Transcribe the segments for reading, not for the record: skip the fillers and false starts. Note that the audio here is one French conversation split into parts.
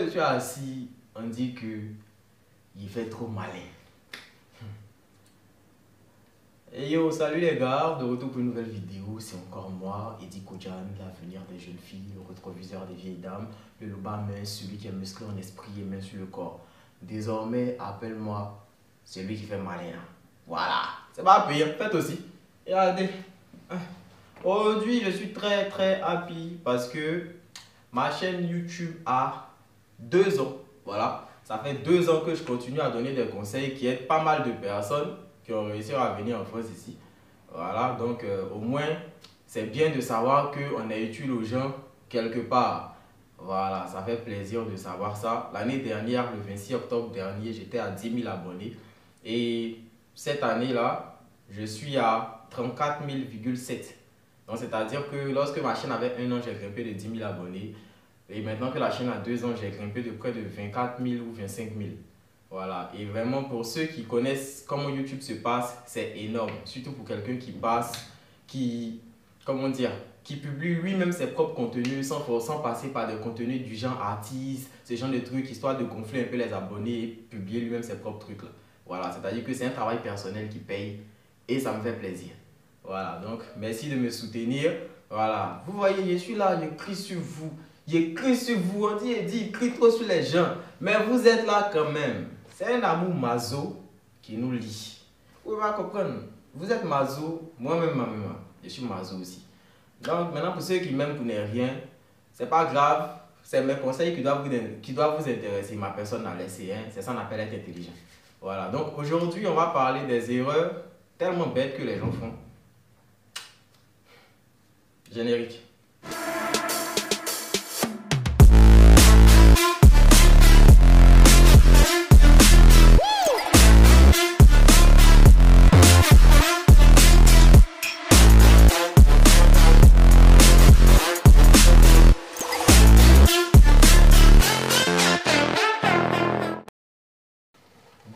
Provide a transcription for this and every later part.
je suis assis, on dit que il fait trop malin. Et yo, salut les gars, de retour pour une nouvelle vidéo. C'est encore moi, Eddie Kodjan, l'avenir des jeunes filles, le rétroviseur des vieilles dames, le loba mince, celui qui est musclé en esprit et main sur le corps. Désormais, appelle-moi celui qui fait malin. Voilà, c'est pas pire, faites aussi. Et regardez, aujourd'hui je suis très happy parce que ma chaîne YouTube a 2 ans. Voilà, ça fait 2 ans que je continue à donner des conseils qui aident pas mal de personnes qui ont réussi à venir en France ici. Voilà, donc au moins c'est bien de savoir qu'on est utile aux gens quelque part. Voilà, ça fait plaisir de savoir ça. L'année dernière, le 26 octobre dernier, j'étais à 10 000 abonnés. Et cette année-là, je suis à 34 000,7. Donc c'est-à-dire que lorsque ma chaîne avait 1 an, j'ai grimpé de 10 000 abonnés. Et maintenant que la chaîne a 2 ans, j'ai grimpé de près de 24 000 ou 25 000. Voilà, et vraiment pour ceux qui connaissent comment YouTube se passe, c'est énorme. Surtout pour quelqu'un qui passe, comment dire, qui publie lui-même ses propres contenus sans passer par des contenus du genre artiste, ce genre de trucs, histoire de gonfler un peu les abonnés et publier lui-même ses propres trucs là. Voilà, c'est-à-dire que c'est un travail personnel qui paye et ça me fait plaisir. Voilà, donc merci de me soutenir. Voilà, vous voyez, je suis là, je crie sur vous. Je crie sur vous, on dit, il crie trop sur les gens. Mais vous êtes là quand même. C'est un amour maso qui nous lie. Vous pouvez comprendre. Vous êtes maso, moi-même, je suis maso aussi. Donc maintenant, pour ceux qui m'aiment pour ne rien, c'est pas grave. C'est mes conseils qui doivent vous intéresser. Ma personne n'a laissé un. C'est ça qu'on appelle être intelligent. Voilà, donc aujourd'hui, on va parler des erreurs tellement bêtes que les gens font. Générique.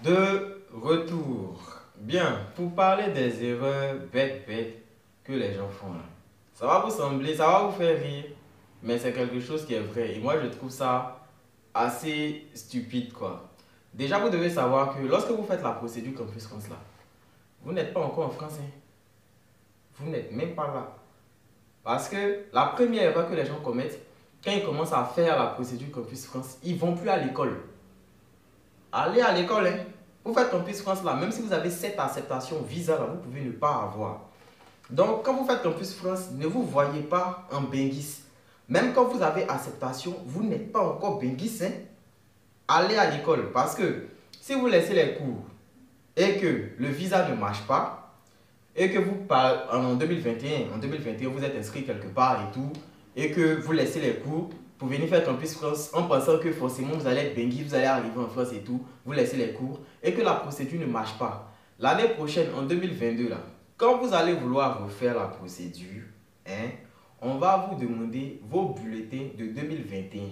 De retour. Bien, pour parler des erreurs bêtes que les gens font là. Ça va vous sembler, ça va vous faire rire, mais c'est quelque chose qui est vrai. Et moi, je trouve ça assez stupide, quoi. Déjà, vous devez savoir que lorsque vous faites la procédure Campus France là, vous n'êtes pas encore en France. Hein. Vous n'êtes même pas là. Parce que la première erreur que les gens commettent, quand ils commencent à faire la procédure Campus France, ils ne vont plus à l'école. Allez à l'école, hein. Vous faites Campus France là, même si vous avez cette acceptation visa là, vous pouvez ne pas avoir. Donc, quand vous faites Campus France, ne vous voyez pas en Benguis. Même quand vous avez acceptation, vous n'êtes pas encore Benguis. Hein? Allez à l'école. Parce que si vous laissez les cours et que le visa ne marche pas, et que vous parlez en 2021, vous êtes inscrit quelque part et tout, et que vous laissez les cours pour venir faire Campus France en pensant que forcément vous allez être Benguis, vous allez arriver en France et tout, vous laissez les cours, et que la procédure ne marche pas. L'année prochaine, en 2022, là, quand vous allez vouloir refaire la procédure, hein, on va vous demander vos bulletins de 2021.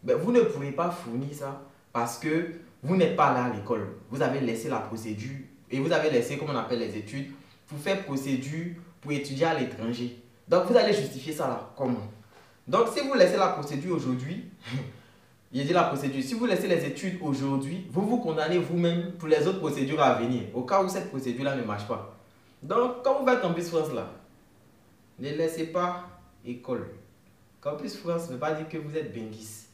Mais vous ne pourrez pas fournir ça parce que vous n'êtes pas là à l'école. Vous avez laissé la procédure et vous avez laissé, comme on appelle les études, pour faire procédure pour étudier à l'étranger. Donc vous allez justifier ça là. Comment? Donc si vous laissez la procédure aujourd'hui, j'ai dit la procédure, si vous laissez les études aujourd'hui, vous vous condamnez vous-même pour les autres procédures à venir, au cas où cette procédure-là ne marche pas. Donc, quand vous faites Campus France là, ne laissez pas école. Campus France ne veut pas dire que vous êtes Benguis.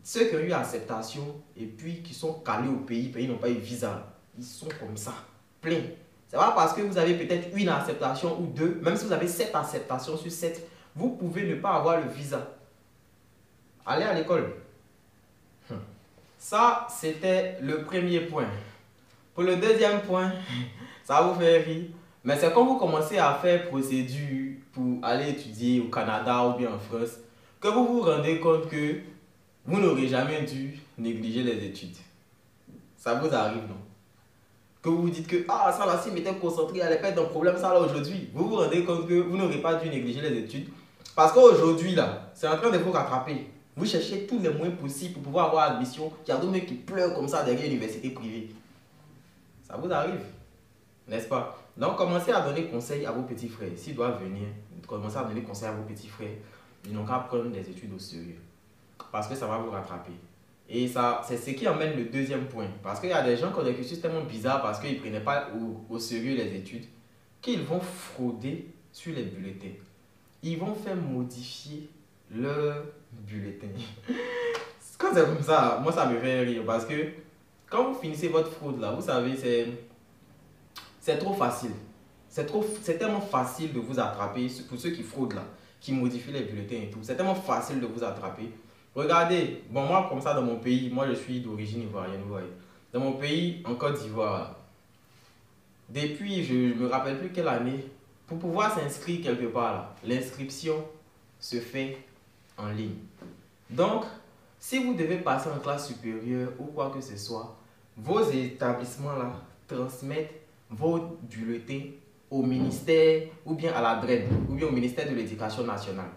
Ceux qui ont eu acceptation et puis qui sont calés au pays, ils n'ont pas eu visa, ils sont comme ça, plein. C'est pas parce que vous avez peut-être une acceptation ou 2, même si vous avez 7 acceptations sur 7, vous pouvez ne pas avoir le visa. Allez à l'école. Ça, c'était le premier point. Pour le deuxième point, ça va vous faire rire. Mais c'est quand vous commencez à faire procédure pour aller étudier au Canada ou bien en France que vous vous rendez compte que vous n'aurez jamais dû négliger les études. Ça vous arrive, non? Que vous vous dites que ah, ça là, si m'était concentré, elle n'allait pas être un problème, ça là aujourd'hui. Vous vous rendez compte que vous n'aurez pas dû négliger les études parce qu'aujourd'hui là, c'est en train de vous rattraper. Vous cherchez tous les moyens possibles pour pouvoir avoir admission. Il y a d'autres mecs qui pleurent comme ça derrière l'université privée. Ça vous arrive, n'est-ce pas? Donc, commencez à donner conseil à vos petits frères. S'ils doivent venir, commencez à donner conseil à vos petits frères. Ils n'ont qu'à prendre des études au sérieux. Parce que ça va vous rattraper. Et ça, c'est ce qui emmène le deuxième point. Parce qu'il y a des gens qui ont des cursus tellement bizarres parce qu'ils ne prenaient pas au sérieux les études, qu'ils vont frauder sur les bulletins. Ils vont faire modifier leur bulletin. Quand c'est comme ça, moi ça me fait rire parce que quand vous finissez votre fraude là, vous savez, c'est trop facile. C'est tellement facile de vous attraper pour ceux qui fraudent là, qui modifient les bulletins et tout. C'est tellement facile de vous attraper. Regardez, bon moi comme ça dans mon pays, moi je suis d'origine ivoirienne, vous voyez. Dans mon pays, en Côte d'Ivoire, depuis je ne me rappelle plus quelle année, pour pouvoir s'inscrire quelque part là, l'inscription se fait en ligne. Donc, si vous devez passer en classe supérieure ou quoi que ce soit, vos établissements là transmettent vos bulletins au ministère ou bien à la DRED ou bien au ministère de l'Éducation nationale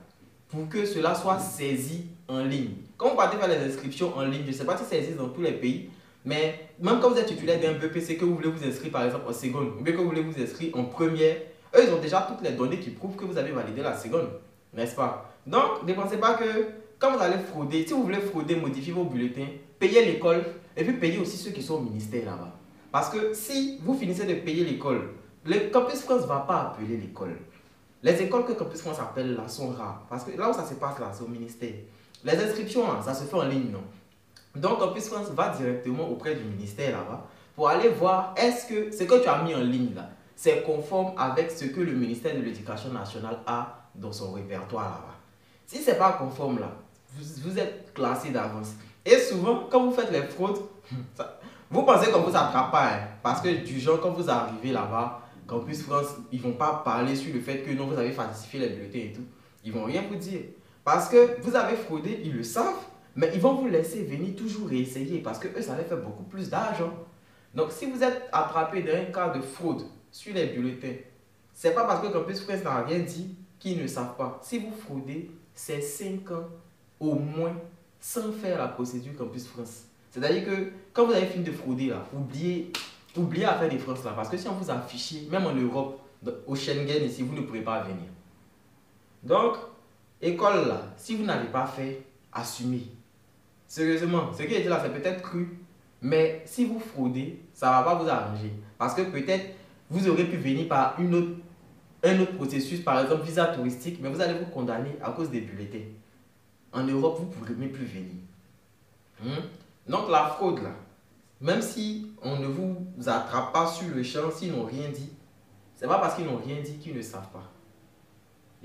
pour que cela soit saisi en ligne. Quand vous partez faire les inscriptions en ligne, je ne sais pas si ça existe dans tous les pays, mais même quand vous êtes titulaire d'un BPC, que vous voulez vous inscrire par exemple en seconde ou bien que vous voulez vous inscrire en première, eux ils ont déjà toutes les données qui prouvent que vous avez validé la seconde, n'est-ce pas? Donc ne pensez pas que quand vous allez frauder, si vous voulez frauder, modifier vos bulletins, payez l'école et puis payez aussi ceux qui sont au ministère là-bas. Parce que si vous finissez de payer l'école, le Campus France ne va pas appeler l'école. Les écoles que Campus France appelle là sont rares. Parce que là où ça se passe là, c'est au ministère. Les inscriptions, là, ça se fait en ligne, non? Donc Campus France va directement auprès du ministère là-bas pour aller voir est-ce que ce que tu as mis en ligne là, c'est conforme avec ce que le ministère de l'Éducation nationale a dans son répertoire là-bas. Si ce n'est pas conforme là, vous êtes classé d'avance. Et souvent, quand vous faites les fraudes, vous pensez qu'on vous attrape pas. Hein, parce que du genre, quand vous arrivez là-bas, Campus France, ils ne vont pas parler sur le fait que non, vous avez falsifié les bulletins et tout. Ils ne vont rien vous dire. Parce que vous avez fraudé, ils le savent, mais ils vont vous laisser venir toujours réessayer parce que eux, ça les fait beaucoup plus d'argent. Donc, si vous êtes attrapé dans un cas de fraude sur les bulletins, ce n'est pas parce que Campus France n'a rien dit qu'ils ne savent pas. Si vous fraudez, c'est 5 ans au moins sans faire la procédure Campus France. C'est-à-dire que quand vous avez fini de frauder, là, oubliez à faire des France là. Parce que si on vous a fiché, même en Europe, au Schengen ici, vous ne pourrez pas venir. Donc, école là, si vous n'avez pas fait, assumez. Sérieusement, ce qui est dit là, c'est peut-être cru. Mais si vous fraudez, ça ne va pas vous arranger. Parce que peut-être vous aurez pu venir par un autre processus, par exemple visa touristique, mais vous allez vous condamner à cause des bulletins. En Europe, vous ne pourrez même plus venir. Donc la fraude, là, même si on ne vous attrape pas sur le champ, s'ils n'ont rien dit, ce n'est pas parce qu'ils n'ont rien dit qu'ils ne savent pas.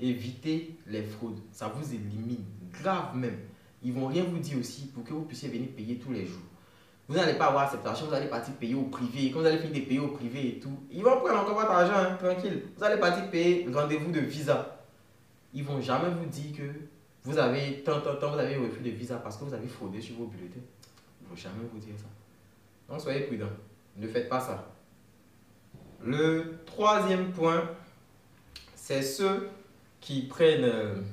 Évitez les fraudes, ça vous élimine, grave même. Ils ne vont rien vous dire aussi pour que vous puissiez venir payer tous les jours. Vous n'allez pas avoir acceptation, vous allez partir payer au privé. Quand vous allez finir de payer au privé et tout, ils vont prendre encore votre argent, hein, tranquille. Vous allez partir payer rendez-vous de visa. Ils ne vont jamais vous dire que vous avez tant, vous avez refus de visa parce que vous avez fraudé sur vos bulletins. Ils ne vont jamais vous dire ça. Donc soyez prudents, ne faites pas ça. Le troisième point, c'est ceux qui prennent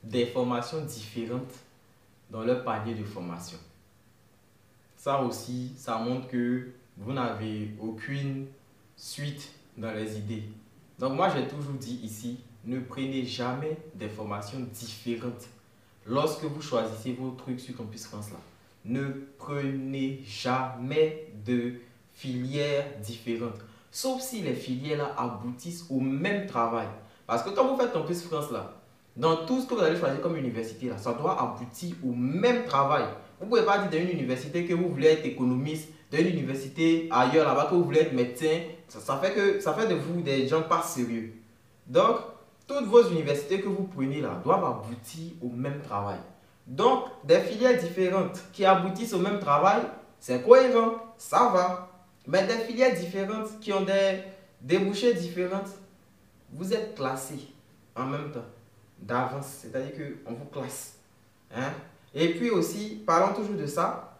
des formations différentes dans leur panier de formation. Ça aussi, ça montre que vous n'avez aucune suite dans les idées. Donc moi, j'ai toujours dit ici, ne prenez jamais des formations différentes. Lorsque vous choisissez vos trucs sur Campus France, là, ne prenez jamais de filières différentes. Sauf si les filières là aboutissent au même travail. Parce que quand vous faites Campus France, là, dans tout ce que vous allez choisir comme université, là, ça doit aboutir au même travail. Vous ne pouvez pas dire d'une université que vous voulez être économiste, d'une université ailleurs là-bas que vous voulez être médecin. Ça fait de vous des gens pas sérieux. Donc, toutes vos universités que vous prenez là doivent aboutir au même travail. Donc, des filières différentes qui aboutissent au même travail, c'est cohérent, ça va. Mais des filières différentes qui ont des débouchés différents, vous êtes classés en même temps, d'avance. C'est-à-dire qu'on vous classe. Hein? Et puis aussi, parlons toujours de ça,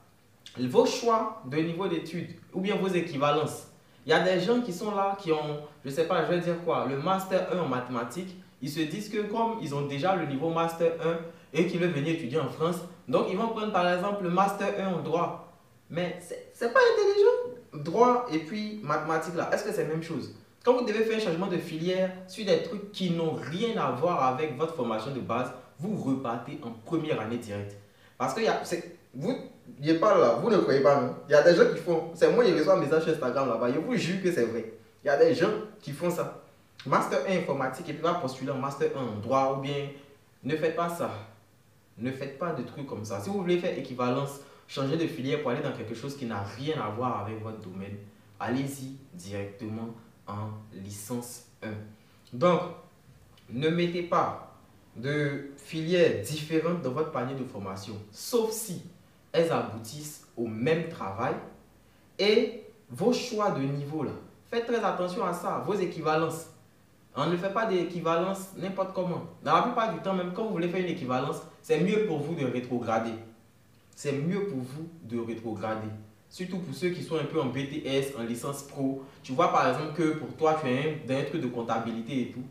vos choix de niveau d'études ou bien vos équivalences. Il y a des gens qui sont là, qui ont, je ne sais pas, je vais dire quoi, le Master 1 en mathématiques. Ils se disent que comme ils ont déjà le niveau Master 1 et qu'ils veulent venir étudier en France, donc ils vont prendre par exemple le Master 1 en droit. Mais ce n'est pas intelligent. Droit et puis mathématiques là, est-ce que c'est la même chose? Quand vous devez faire un changement de filière sur des trucs qui n'ont rien à voir avec votre formation de base, vous repartez en première année directe. Parce que Vous n'êtes pas là, vous ne croyez pas, non? Il y a des gens qui font. C'est moi, je reçois un message sur Instagram là-bas. Je vous jure que c'est vrai. Il y a des gens qui font ça. Master 1 informatique et puis va postuler en Master 1 en droit ou bien. Ne faites pas ça. Ne faites pas de trucs comme ça. Si vous voulez faire équivalence, changer de filière pour aller dans quelque chose qui n'a rien à voir avec votre domaine, allez-y directement en licence 1. Donc, ne mettez pas de filières différentes dans votre panier de formation, sauf si elles aboutissent au même travail et vos choix de niveau là. Faites très attention à ça, vos équivalences. On ne fait pas d'équivalence n'importe comment. Dans la plupart du temps, même quand vous voulez faire une équivalence, c'est mieux pour vous de rétrograder. C'est mieux pour vous de rétrograder. Surtout pour ceux qui sont un peu en BTS, en licence pro. Tu vois par exemple que pour toi, tu es dans un truc de comptabilité et tout.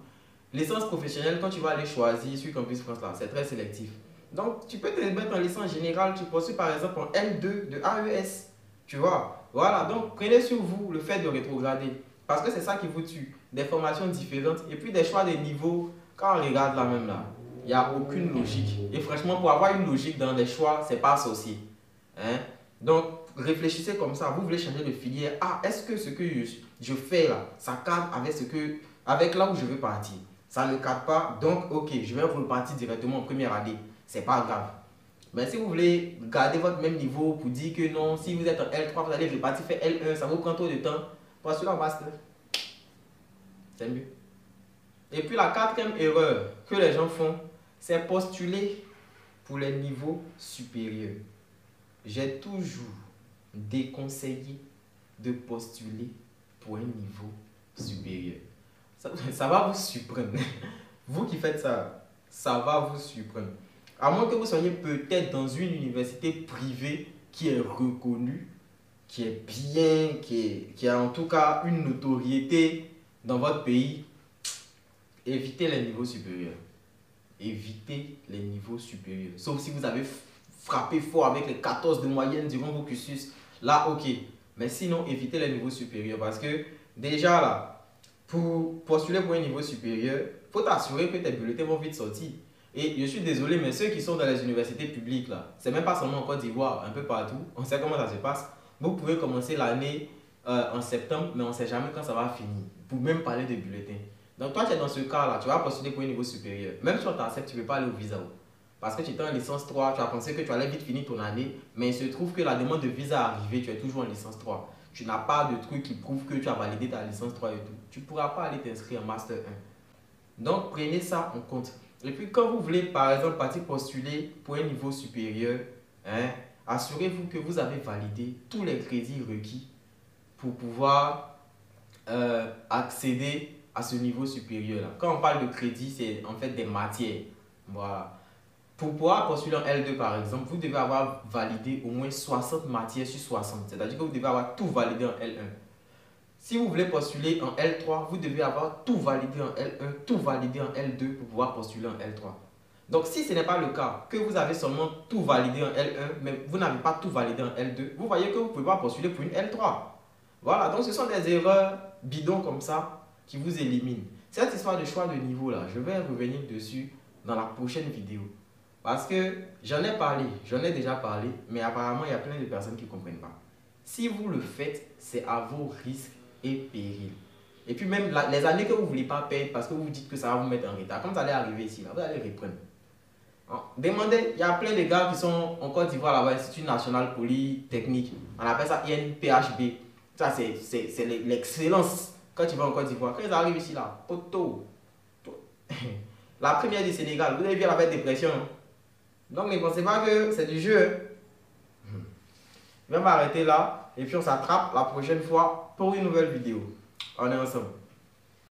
Licence professionnelle, quand tu vas aller choisir sur Campus France, là, c'est très sélectif. Donc, tu peux te mettre en licence générale, tu poursuis par exemple en L2 de AES. Tu vois, voilà. Donc, prenez sur vous le fait de rétrograder. Parce que c'est ça qui vous tue. Des formations différentes et puis des choix de niveau. Quand on regarde là même là, il n'y a aucune logique. Et franchement, pour avoir une logique dans les choix, c'est pas associé. Hein? Donc, réfléchissez comme ça. Vous voulez changer de filière. Ah, est-ce que ce que je fais là, ça cadre avec là où je veux partir? Ça ne cadre pas. Donc, ok, je vais repartir directement en première année. C'est pas grave. Mais si vous voulez garder votre même niveau pour dire que non, si vous êtes en L3, vous allez repartir faire L1, ça vous prend trop de temps. Postulez en master. C'est mieux. Et puis la quatrième erreur que les gens font, c'est postuler pour les niveaux supérieurs. J'ai toujours déconseillé de postuler pour un niveau supérieur. Ça va vous surprendre. Vous qui faites ça, ça va vous surprendre. À moins que vous soyez peut-être dans une université privée qui est reconnue, qui est bien, qui a en tout cas une notoriété dans votre pays, évitez les niveaux supérieurs. Évitez les niveaux supérieurs. Sauf si vous avez frappé fort avec les 14 de moyenne durant vos cursus. Là, ok. Mais sinon, évitez les niveaux supérieurs. Parce que déjà là, pour postuler pour un niveau supérieur, il faut t'assurer que tes bulletins vont vite sortir. Et je suis désolé, mais ceux qui sont dans les universités publiques, là, c'est même pas seulement en Côte d'Ivoire, un peu partout. On sait comment ça se passe. Vous pouvez commencer l'année en septembre, mais on ne sait jamais quand ça va finir. Pour même parler de bulletins. Donc toi, tu es dans ce cas-là, tu vas postuler pour un niveau supérieur. Même si on t'accepte, tu ne peux pas aller au visa. Parce que tu étais en licence 3, tu as pensé que tu allais vite finir ton année, mais il se trouve que la demande de visa est arrivée, tu es toujours en licence 3. Tu n'as pas de truc qui prouve que tu as validé ta licence 3 et tout. Tu ne pourras pas aller t'inscrire en Master 1. Donc prenez ça en compte. Et puis quand vous voulez par exemple partir postuler pour un niveau supérieur, hein, assurez-vous que vous avez validé tous les crédits requis pour pouvoir accéder à ce niveau supérieur là. Quand on parle de crédit, c'est en fait des matières. Voilà. Pour pouvoir postuler en L2 par exemple, vous devez avoir validé au moins 60 matières sur 60. C'est-à-dire que vous devez avoir tout validé en L1. Si vous voulez postuler en L3, vous devez avoir tout validé en L1, tout validé en L2 pour pouvoir postuler en L3. Donc si ce n'est pas le cas, que vous avez seulement tout validé en L1, mais vous n'avez pas tout validé en L2, vous voyez que vous ne pouvez pas postuler pour une L3. Voilà, donc ce sont des erreurs bidons comme ça qui vous éliminent. Cette histoire de choix de niveau là, je vais revenir dessus dans la prochaine vidéo. Parce que j'en ai déjà parlé, mais apparemment il y a plein de personnes qui ne comprennent pas. Si vous le faites, c'est à vos risques et périls. Et puis même les années que vous ne voulez pas perdre parce que vous dites que ça va vous mettre en retard, quand vous allez arriver ici, là, vous allez reprendre. Demandez, il y a plein de gars qui sont en Côte d'Ivoire là-bas, Institut National Polytechnique. On appelle ça INPHB. Ça, c'est l'excellence quand tu vas en Côte d'Ivoire. Quand ils arrivent ici, là, poteau. La première du Sénégal, vous avez vu la dépression. Donc ne pensez pas que c'est du jeu. Je vais m'arrêter là et puis on s'attrape la prochaine fois pour une nouvelle vidéo. On est ensemble.